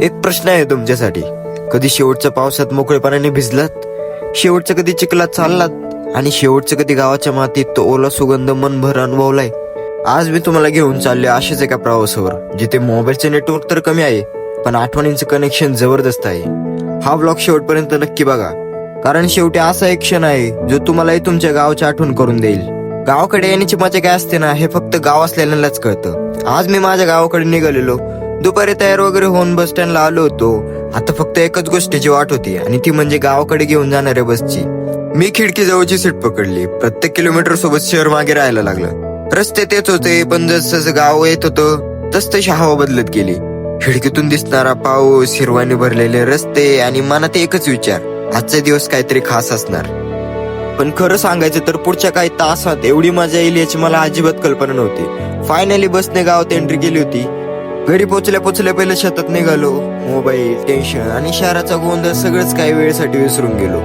एक प्रश्न आहे तुमच्यासाठी. कधी शेवटच्या पावसात मोकळेपणाने भिजलात? शेवटचं कधी चिखलात चाललात? आणि शेवटचं कधी गावाच्या मातीत तो ओला सुगंध मनभर अनुभवलाय? आज मी तुम्हाला घेऊन चालले अशाच एका प्रवासावर, जिथे मोबाईलचे नेटवर्क तर कमी आहे, पण आठवणींचं कनेक्शन जबरदस्त आहे. हा ब्लॉग शेवटपर्यंत नक्की बघा, कारण शेवटी असा एक क्षण आहे जो तुम्हालाही तुमच्या गावाची आठवण करून देईल. गावाकडे येण्याची मजा काय असते ना, हे फक्त गाव असलेल्यांनाच कळतं. आज मी माझ्या गावाकडे निघालेलो. दुपारी तयार वगैरे होऊन बस स्टँडला आलो होतो. आता फक्त एकच गोष्टीची वाट होती, आणि ती म्हणजे गावाकडे घेऊन जाणाऱ्या बसची. मी खिडकी जवळची सीट पकडली. प्रत्येक किलोमीटर सोबत शहर मागे राहायला लागलं. रस्ते तेच होते, पण जसं गाव येत होतं तस तशी हवा बदलत गेली. खिडकीतून दिसणारा पाऊस, हिरवाने भरलेले रस्ते, आणि मनात एकच विचार: आजचा दिवस काहीतरी खास असणार. पण खरं सांगायचं तर पुढच्या काही तासात एवढी मजा येईल याची मला अजिबात कल्पना नव्हती. फायनली बसने गावात एंट्री केली होती. घरी पोचल्या पहिले शेतात निघालो. मोबाईल, टेन्शन आणि शहराचा गोंधळ सगळंच काही वेळेसाठी विसरून गेलो.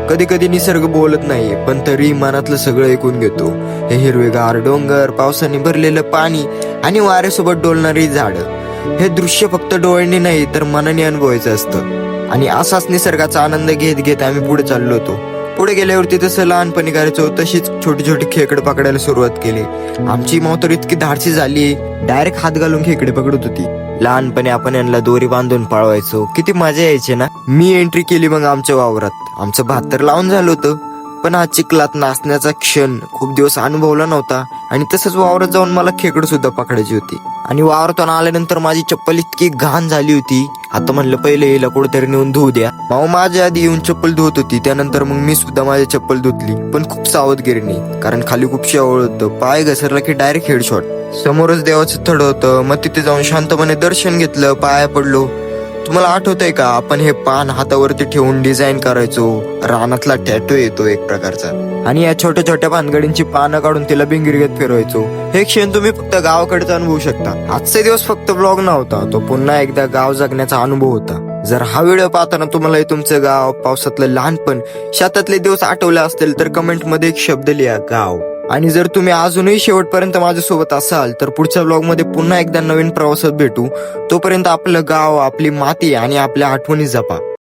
कधी कधी निसर्ग बोलत नाही, पण तरी मनातलं सगळं ऐकून घेतो. हे हिरवेगार डोंगर, पावसाने भरलेलं पाणी आणि वाऱ्यासोबत डोलणारी झाडं, हे दृश्य फक्त डोळ्यांनी नाही तर मनाने अनुभवायचं असतं. आणि असाच निसर्गाचा आनंद घेत घेत आम्ही पुढे चाललो होतो. पुढे गेल्यावरती तसं लहानपणी करायचो तशीच छोटी छोटी खेकडे पकडायला सुरुवात केली. आमची माव तर इतकी धाडसी झाली, डायरेक्ट हात घालून खेकडे पकडत होती. लहानपणी आपण यांना दोरी बांधून पाळवायचो, किती मजा यायची ना. मी एंट्री केली मग आमच्या वावरात. आमचं भात तर लावून झालं होतं, पण हा चिखलात नाचण्याचा क्षण खूप दिवस अनुभवला नव्हता. आणि तसंच वावरात जाऊन मला खेकडं सुद्धा पकडायची होती. आणि वावरातून आल्यानंतर माझी चप्पल इतकी घाण झाली होती. आता म्हणलं पहिले हिला कुठेतरी नेऊन धुवू द्या. माऊ माझ्या आधी येऊन चप्पल धुवत होती. त्यानंतर मग मी सुद्धा माझी चप्पल धुतली, पण खूप सावधगिरीने, कारण खाली खूप शेवळ होतं. पाय घसरला की डायरेक्ट हेडशॉट. समोरच देवाचं थड होतं. मग तिथे जाऊन शांतपणे दर्शन घेतलं, पाया पडलो. तुम्हाला आठवतंय का, आपण हे पान हातावरती ठेवून डिझाईन करायचो? रानातला टॅटू येतो एक प्रकारचा. आणि या छोट्या छोट्या पानगडींची पानं काढून तिला भिंगरीगत फिरवायचो. हे क्षण तुम्ही फक्त गावाकडेच अनुभवू शकता. आजचे दिवस फक्त ब्लॉग नव्हता, तो पुन्हा एकदा गाव जगण्याचा अनुभव होता. जर हा व्हिडिओ पाहताना तुम्हाला तुमचं गाव, पावसातलं लहानपण, शेतातले दिवस आठवले असतील तर कमेंट मध्ये एक शब्द लिहा: गाव. आणि जर तुम्ही अजूनही शेवटपर्यंत माझ्यासोबत असाल तर पुढच्या ब्लॉग मध्ये पुन्हा एकदा नवीन प्रवासात भेटू. तोपर्यंत आपलं गाव, आपली माती आणि आपल्या आठवणी जपा.